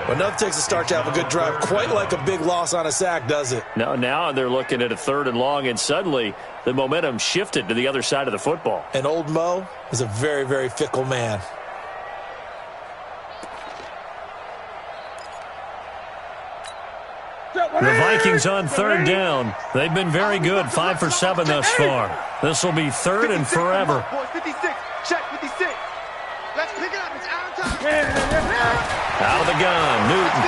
Speaker 7: Well, nothing takes a start to have a good drive quite like a big loss on a sack, does it?
Speaker 4: No, now they're looking at a 3rd and long, and suddenly the momentum shifted to the other side of the football.
Speaker 7: And old Mo is a very, very fickle man.
Speaker 4: The Vikings on 3rd down. They've been very good, 5 for 7 thus far. This will be 3rd and forever.
Speaker 5: 56. Check 56. Let's pick it up. It's out of time.
Speaker 4: Out of the gun, Newton.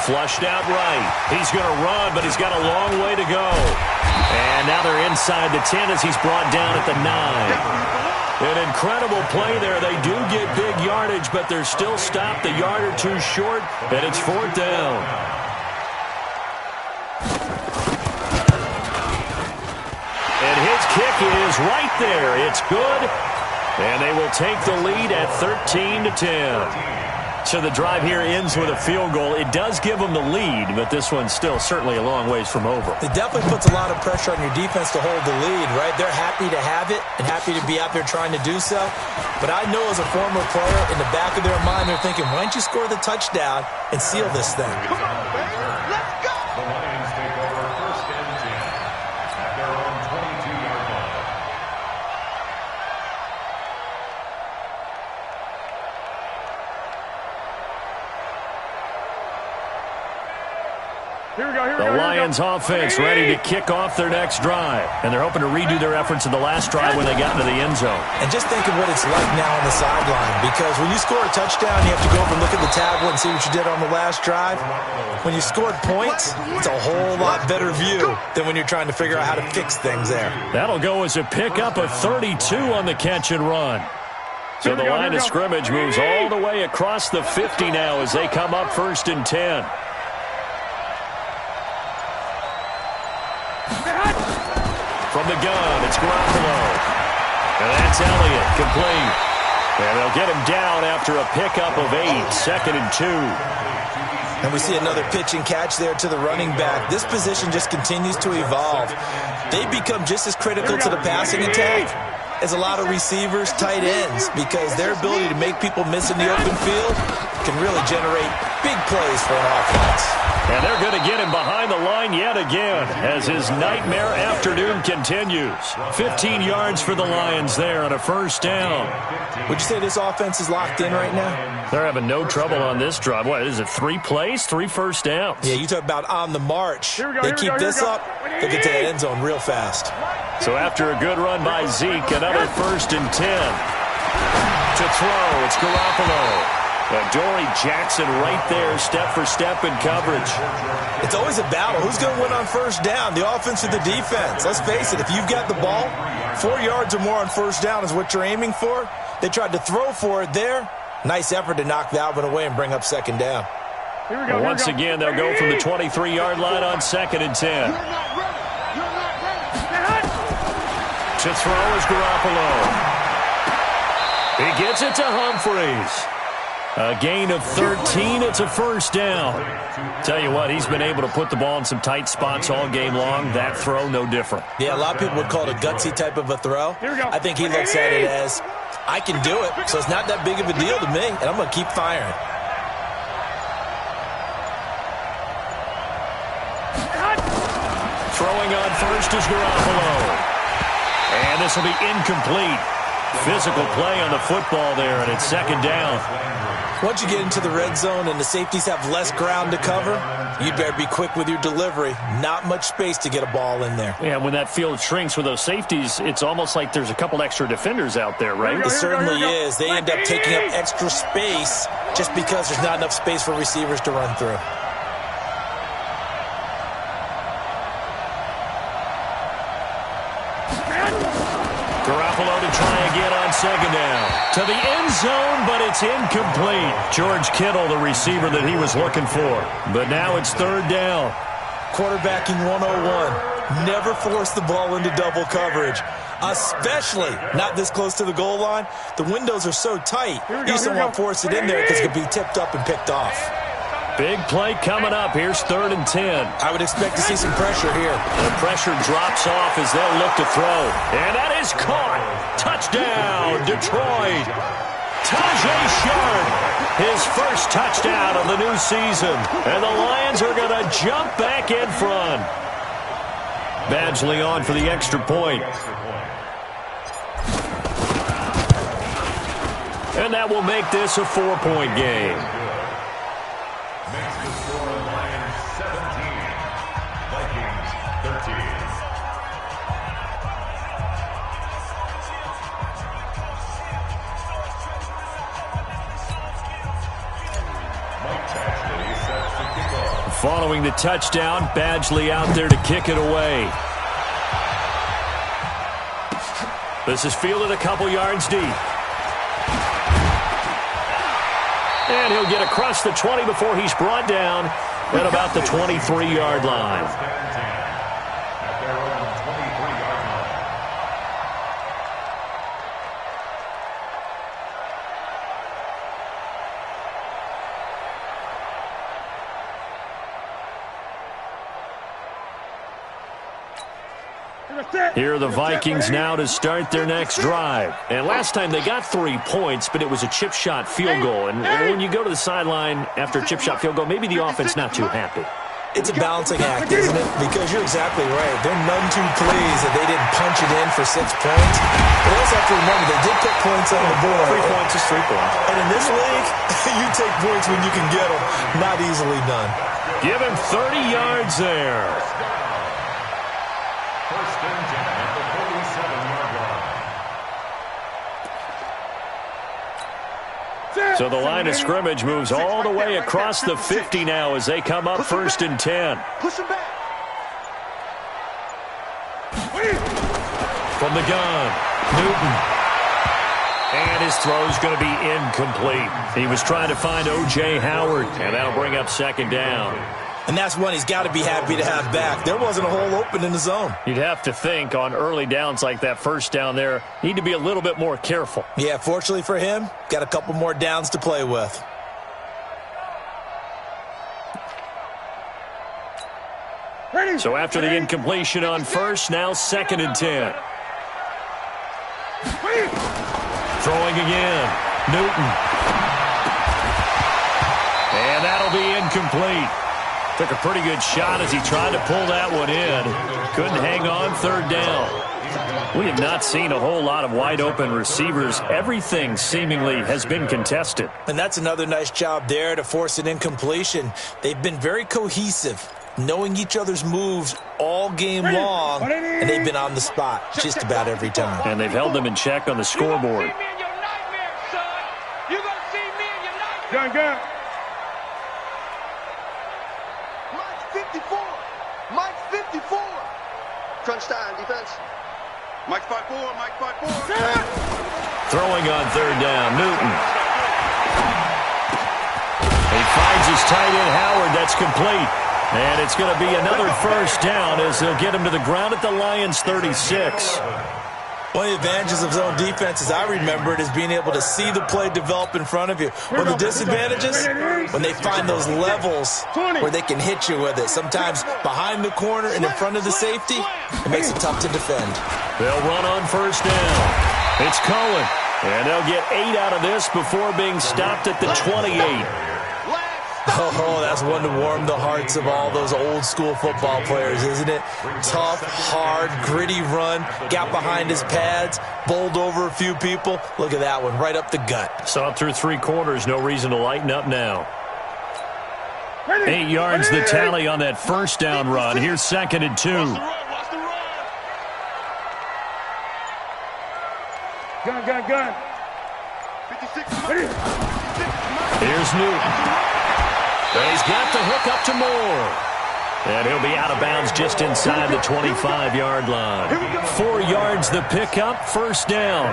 Speaker 4: Flushed out right. He's going to run, but he's got a long way to go. And now they're inside the 10 as he's brought down at the 9. An incredible play there. They do get big yardage, but they're still stopped a yard or two short, and it's 4th down. And his kick is right there. It's good. And they will take the lead at 13-10. So the drive here ends with a field goal. It does give them the lead, but this one's still certainly a long ways from over.
Speaker 7: It definitely puts a lot of pressure on your defense to hold the lead, right? They're happy to have it and happy to be out there trying to do so. But I know as a former player, in the back of their mind, they're thinking, why don't you score the touchdown and seal this thing?
Speaker 5: Come on, baby. Let's go.
Speaker 8: The Lions take over 1st and 10 at their own 22-yard line.
Speaker 4: The Lions offense ready to kick off their next drive. And they're hoping to redo their efforts in the last drive when they got into the end zone.
Speaker 7: And just think of what it's like now on the sideline, because when you score a touchdown, you have to go over and look at the tablet and see what you did on the last drive. When you scored points, it's a whole lot better view than when you're trying to figure out how to fix things there.
Speaker 4: That'll go as a pickup of 32 on the catch and run. So the line of scrimmage moves all the way across the 50 now as they come up 1st and 10. From the gun, it's Garoppolo. And that's Elliott, complete. And they'll get him down after a pickup of 8, 2nd and 2.
Speaker 7: And we see another pitch and catch there to the running back. This position just continues to evolve. They become just as critical to the passing attack as a lot of receivers, tight ends, because their ability to make people miss in the open field can really generate big plays for an offense.
Speaker 4: And they're going to get him behind the line yet again as his nightmare afternoon continues. 15 yards for the Lions there on a 1st down.
Speaker 7: Would you say this offense is locked in right now?
Speaker 4: They're having no trouble on this drive. What is it, 3 plays, 3 first downs?
Speaker 7: Yeah, you talk about on the march. They keep this up, they'll get to the end zone real fast.
Speaker 4: So after a good run by Zeke, another 1st and 10. To throw, it's Garoppolo. Dory Jackson right there, step for step in coverage.
Speaker 7: It's always a battle. Who's going to win on first down, the offense or the defense? Let's face it, if you've got the ball, 4 yards or more on first down is what you're aiming for. They tried to throw for it there. Nice effort to knock that one away and bring up second down.
Speaker 4: Here we go. Once again, they'll go from the 23-yard line on 2nd and 10. To throw is Garoppolo. He gets it to Humphries. A gain of 13. It's a first down. Tell you what, he's been able to put the ball in some tight spots all game long. That throw, no different.
Speaker 7: Yeah, a lot of people would call it a gutsy type of a throw. I think he looks at it as, I can do it, so it's not that big of a deal to me, and I'm going to keep firing.
Speaker 4: Throwing on first is Garoppolo. And this will be incomplete. Physical play on the football there, and it's second down.
Speaker 7: Once you get into the red zone and the safeties have less ground to cover, you'd better be quick with your delivery. Not much space to get a ball in there.
Speaker 4: Yeah, when that field shrinks with those safeties, it's almost like there's a couple extra defenders out there, right?
Speaker 7: It certainly is. They end up taking up extra space just because there's not enough space for receivers to run through.
Speaker 4: Garoppolo to try again on second down. To the end zone, but it's incomplete. George Kittle, the receiver that he was looking for. But now it's third down.
Speaker 7: Quarterbacking 101. Never force the ball into double coverage, especially not this close to the goal line. The windows are so tight, you just don't want to force it in there because it could be tipped up and picked off.
Speaker 4: Big play coming up. Here's 3rd and 10.
Speaker 7: I would expect to see some pressure here.
Speaker 4: The pressure drops off as they'll look to throw. And that is caught. Touchdown, Detroit. Tajay Sharp, his first touchdown of the new season. And the Lions are going to jump back in front. Badgley on for the extra point. And that will make this a 4-point game.
Speaker 8: Makes the score Lions 17, Vikings 13. Mike Badgley sets the kickoff.
Speaker 4: Following the touchdown, Badgley out there to kick it away. This is fielded a couple yards deep. And he'll get across the 20 before he's brought down at about the 23-yard line.
Speaker 8: At their own 23-yard line.
Speaker 4: Here are the Vikings now to start their next drive. And last time they got 3 points, but it was a chip shot field goal. And when you go to the sideline after a chip shot field goal, maybe the offense not too happy.
Speaker 7: It's a balancing act, isn't it? Because you're exactly right. They're none too pleased that they didn't punch it in for 6 points. But also have to remember, they did put points on the board.
Speaker 4: 3 points is 3 points.
Speaker 7: And in this league, you take points when you can get them. Not easily done.
Speaker 4: Give him 30 yards there.
Speaker 8: First and 10 at the 47-yard line.
Speaker 4: So the line of scrimmage moves all the way across the 50 now as they come up 1st and 10.
Speaker 6: Push him back.
Speaker 4: From the gun, Newton. And his throw's going to be incomplete. He was trying to find O.J. Howard, and that'll bring up 2nd down.
Speaker 7: And that's one he's got to be happy to have back. There wasn't a hole open in the zone.
Speaker 4: You'd have to think on early downs like that first down there, need to be a little bit more careful.
Speaker 7: Yeah, fortunately for him, got a couple more downs to play with.
Speaker 4: So after the incompletion on first, now 2nd and 10. Throwing again, Newton. And that'll be incomplete. Took a pretty good shot as he tried to pull that one in. Couldn't hang on 3rd down. We have not seen a whole lot of wide open receivers. Everything seemingly has been contested.
Speaker 7: And that's another nice job there to force an incompletion. They've been very cohesive, knowing each other's moves all game long, and they've been on the spot just about every time.
Speaker 4: And they've held them in check on the scoreboard.
Speaker 5: Gun.
Speaker 6: Mike's 54. Mike's 54. Crunch time, defense.
Speaker 5: Mike's 5-4. Mike's 5-4.
Speaker 4: Throwing on third down, Newton. He finds his tight end, Howard. That's complete. And it's going to be another first down as they'll get him to the ground at the Lions' 36.
Speaker 7: One of the advantages of zone defense, as I remember it, is being able to see the play develop in front of you. One of the disadvantages, when they find those levels where they can hit you with it. Sometimes behind the corner and in front of the safety, it makes it tough to defend.
Speaker 4: They'll run on first down. It's Cohen. And they'll get 8 out of this before being stopped at the 28.
Speaker 7: Oh, that's one to warm the hearts of all those old school football players, isn't it? Tough, hard, gritty run, got behind his pads, bowled over a few people. Look at that one, right up the gut.
Speaker 4: Saw it through 3 quarters, no reason to lighten up now. 8 yards the tally on that first down run. Here's 2nd and 2.
Speaker 5: Gun. 56.
Speaker 4: Here's Newton. And he's got the hook up to Moore. And he'll be out of bounds just inside the 25-yard line. 4 yards the pickup, first down.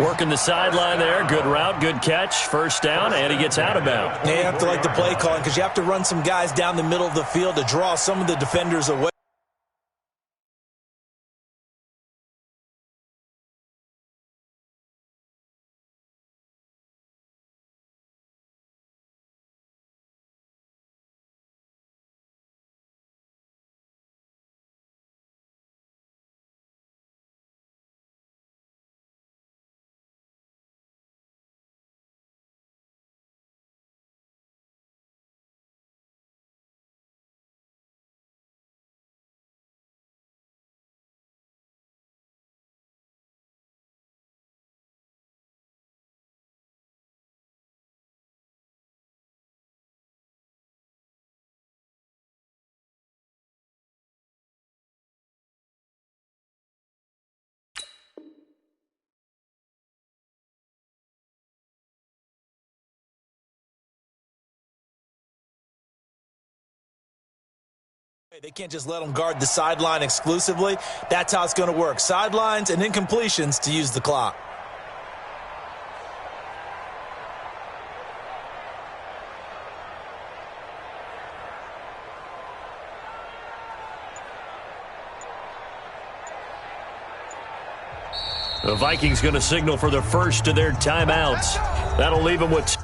Speaker 4: Working the sideline there. Good route, good catch. First down, and he gets out of bounds.
Speaker 7: You have to like the play calling because you have to run some guys down the middle of the field to draw some of the defenders away. They can't just let them guard the sideline exclusively. That's how it's going to work. Sidelines and incompletions to use the clock.
Speaker 4: The Vikings going to signal for the first of their timeouts. That'll leave them with...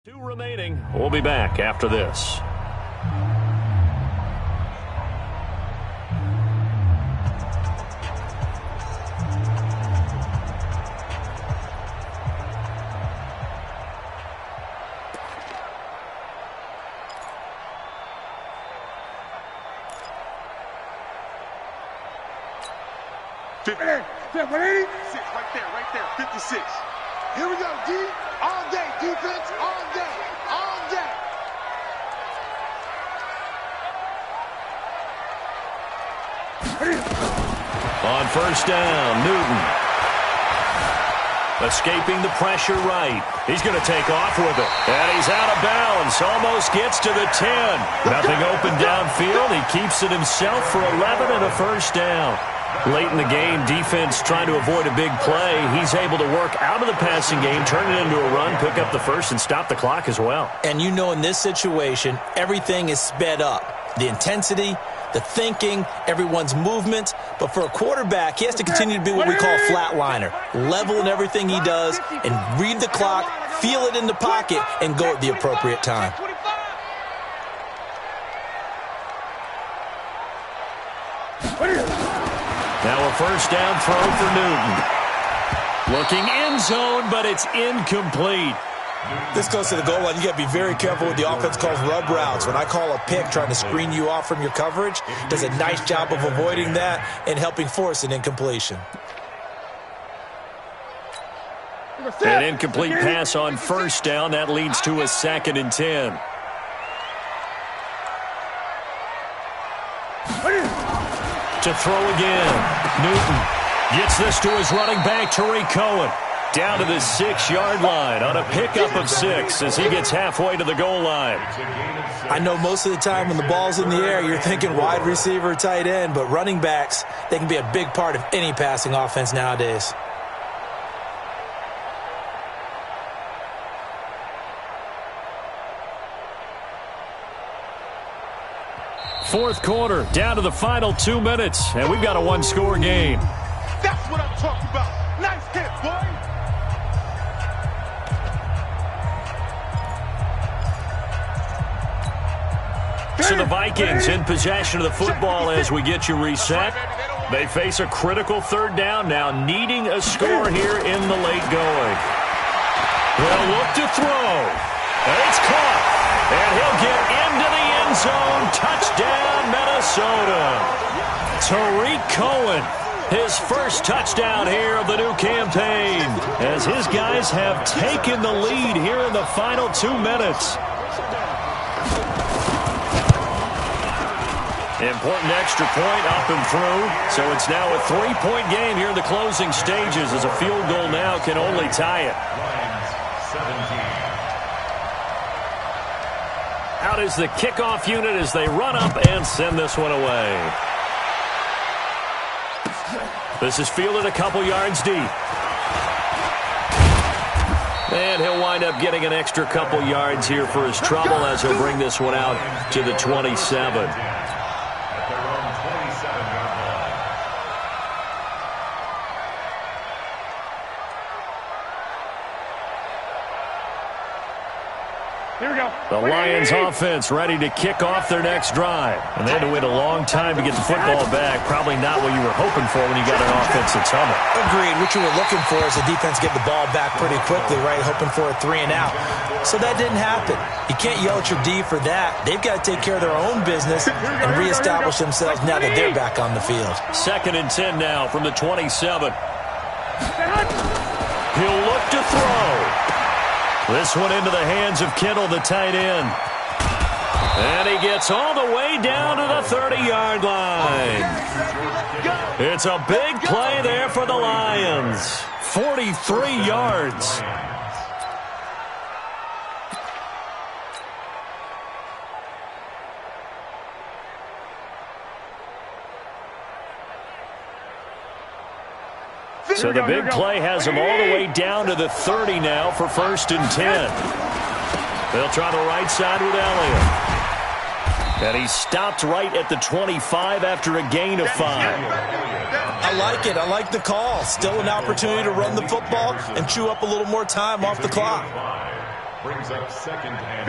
Speaker 4: Two remaining. We'll be back after this.
Speaker 5: Right there, 56. Here we go, D. All day, defense, all day.
Speaker 4: On first down, Newton. Escaping the pressure right. He's going to take off with it. And he's out of bounds. Almost gets to the 10. Nothing open downfield. He keeps it himself for 11 and a first down. Late in the game, defense trying to avoid a big play. He's able to work out of the passing game, turn it into a run, pick up the first, and stop the clock as well.
Speaker 7: And you know in this situation, everything is sped up. The intensity, the thinking, everyone's movement. But for a quarterback, he has to continue to be what we call a flatliner. Level in everything he does and read the clock, feel it in the pocket, and go at the appropriate time.
Speaker 4: Now a first down throw for Newton. Looking end zone, but it's incomplete.
Speaker 7: This close to the goal line, you got to be very careful with the offense calls rub routes. When I call a pick trying to screen you off from your coverage, does a nice job of avoiding that and helping force an incompletion.
Speaker 4: An incomplete pass on first down. That leads to a 2nd and 10. To throw again. Newton gets this to his running back, Tariq Cohen. Down to the 6-yard line on a pickup of 6 as he gets halfway to the goal line.
Speaker 7: I know most of the time when the ball's in the air, you're thinking wide receiver, tight end, but running backs, they can be a big part of any passing offense nowadays.
Speaker 4: Fourth quarter, down to the final 2 minutes, and we've got a one-score game.
Speaker 5: That's what I'm talking about. Nice hit, boy.
Speaker 4: So the Vikings in possession of the football as we get you reset. They face a critical 3rd down now, needing a score here in the late going. They'll look to throw, and it's caught, and he'll get into the end zone. Touchdown, Minnesota. Tariq Cohen, his first touchdown here of the new campaign, as his guys have taken the lead here in the final 2 minutes. Important extra point up and through. So it's now a 3-point game here in the closing stages as a field goal now can only tie it. Out is the kickoff unit as they run up and send this one away. This is fielded a couple yards deep. And he'll wind up getting an extra couple yards here for his trouble as he'll bring this one out to the 27.
Speaker 5: Here we go.
Speaker 4: The Lions offense ready to kick off their next drive. And they had to wait a long time to get the football back. Probably not what you were hoping for when you got an offense that's humming.
Speaker 7: Agreed. What you were looking for is the defense get the ball back pretty quickly, right? Hoping for a 3 and out. So that didn't happen. You can't yell at your D for that. They've got to take care of their own business and reestablish themselves now that they're back on the field.
Speaker 4: 2nd and 10 now from the 27. He'll look to throw. This one into the hands of Kittle, the tight end. And he gets all the way down to the 30-yard line. It's a big play there for the Lions. 43 yards. So the big play has him all the way down to the 30 now for 1st and 10. They'll try the right side with Elliott. And he stopped right at the 25 after a gain of 5.
Speaker 7: I like it. I like the call. Still an opportunity to run the football and chew up a little more time off the clock.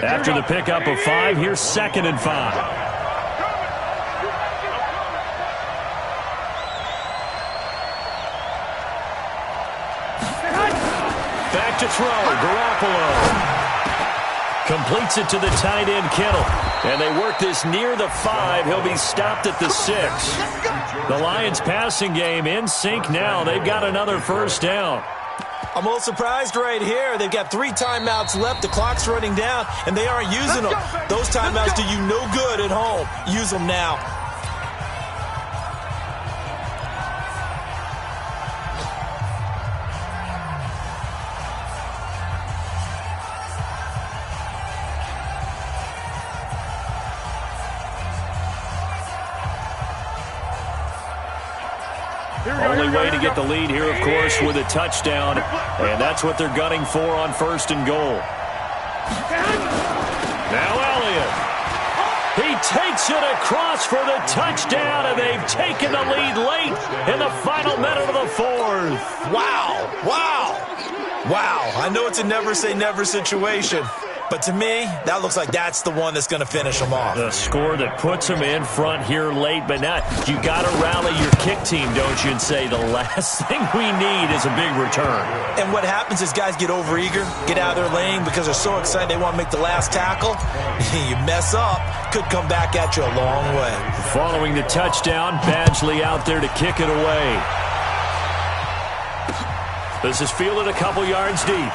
Speaker 4: After the pickup of 5, here's 2nd and 5. To throw, Garoppolo completes it to the tight end, Kittle, and they work this near the 5. He'll be stopped at the 6. The Lions passing game in sync now. They've got another 1st down.
Speaker 7: I'm a little surprised right here. They've got 3 timeouts left. The clock's running down, and they aren't using them. Those timeouts do you no good at home. Use them now.
Speaker 4: Only way to get the lead here, of course, with a touchdown. And that's what they're gunning for on 1st and goal. Now Elliott. He takes it across for the touchdown, and they've taken the lead late in the final minute of the 4th.
Speaker 7: Wow. Wow. Wow. I know it's a never say never situation, But to me, that looks like that's the one that's going to finish them off.
Speaker 4: The score that puts them in front here late, but not. You got to rally your kick team, don't you, and say the last thing we need is a big return.
Speaker 7: And what happens is guys get overeager, get out of their lane because they're so excited they want to make the last tackle. You mess up, could come back at you a long way.
Speaker 4: Following the touchdown, Badgley out there to kick it away. This is fielded a couple yards deep.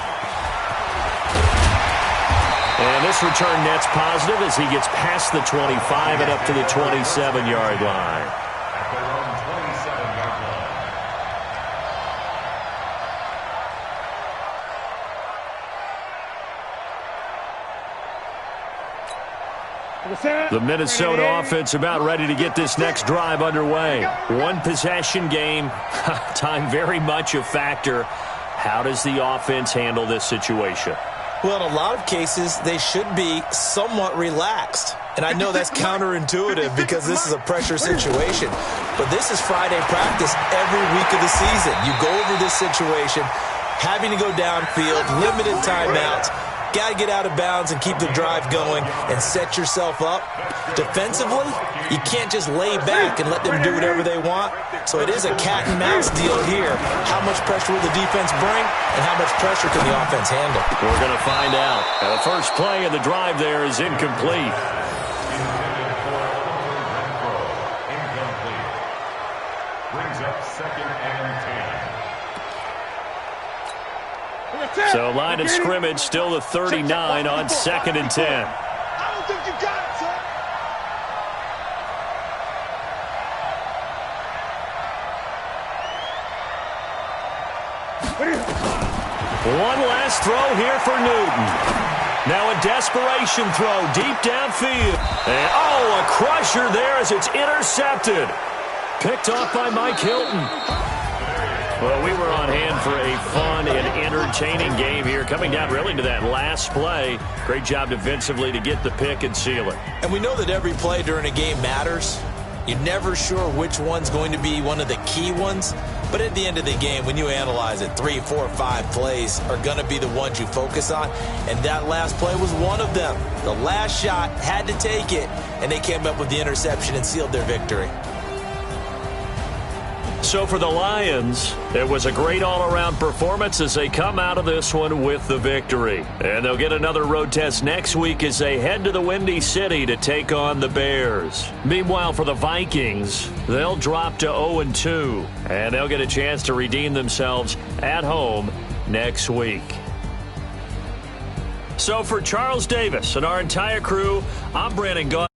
Speaker 4: And this return net's positive as he gets past the 25 and up to the 27-yard line.
Speaker 8: At their own 27-yard line.
Speaker 4: The Minnesota offense about ready to get this next drive underway. One possession game. Time very much a factor. How does the offense handle this situation?
Speaker 7: Well, in a lot of cases, they should be somewhat relaxed. And I know that's counterintuitive because this is a pressure situation. But this is Friday practice every week of the season. You go over this situation, having to go downfield, limited timeouts, got to get out of bounds and keep the drive going and set yourself up. Defensively, you can't just lay back and let them do whatever they want. So it is a cat and mouse deal here. How much pressure will the defense bring and how much pressure can the offense handle?
Speaker 4: We're going to find out. The first play of the drive there is incomplete.
Speaker 8: Brings up 2nd and 10.
Speaker 4: So line of scrimmage still the 39 on 2nd and 10.
Speaker 5: I don't think you got it, son.
Speaker 4: One last throw here for Newton. Now a desperation throw deep downfield. And a crusher there as it's intercepted. Picked off by Mike Hilton. Well, we were on hand for a fun and entertaining game here, coming down really to that last play. Great job defensively to get the pick and seal it.
Speaker 7: And we know that every play during a game matters. You're never sure which one's going to be one of the key ones. But at the end of the game, when you analyze it, 3, 4, 5 plays are going to be the ones you focus on. And that last play was one of them. The last shot had to take it, and they came up with the interception and sealed their victory.
Speaker 4: So for the Lions, it was a great all-around performance as they come out of this one with the victory. And they'll get another road test next week as they head to the Windy City to take on the Bears. Meanwhile, for the Vikings, they'll drop to 0-2, and they'll get a chance to redeem themselves at home next week. So for Charles Davis and our entire crew, I'm Brandon Gaudin.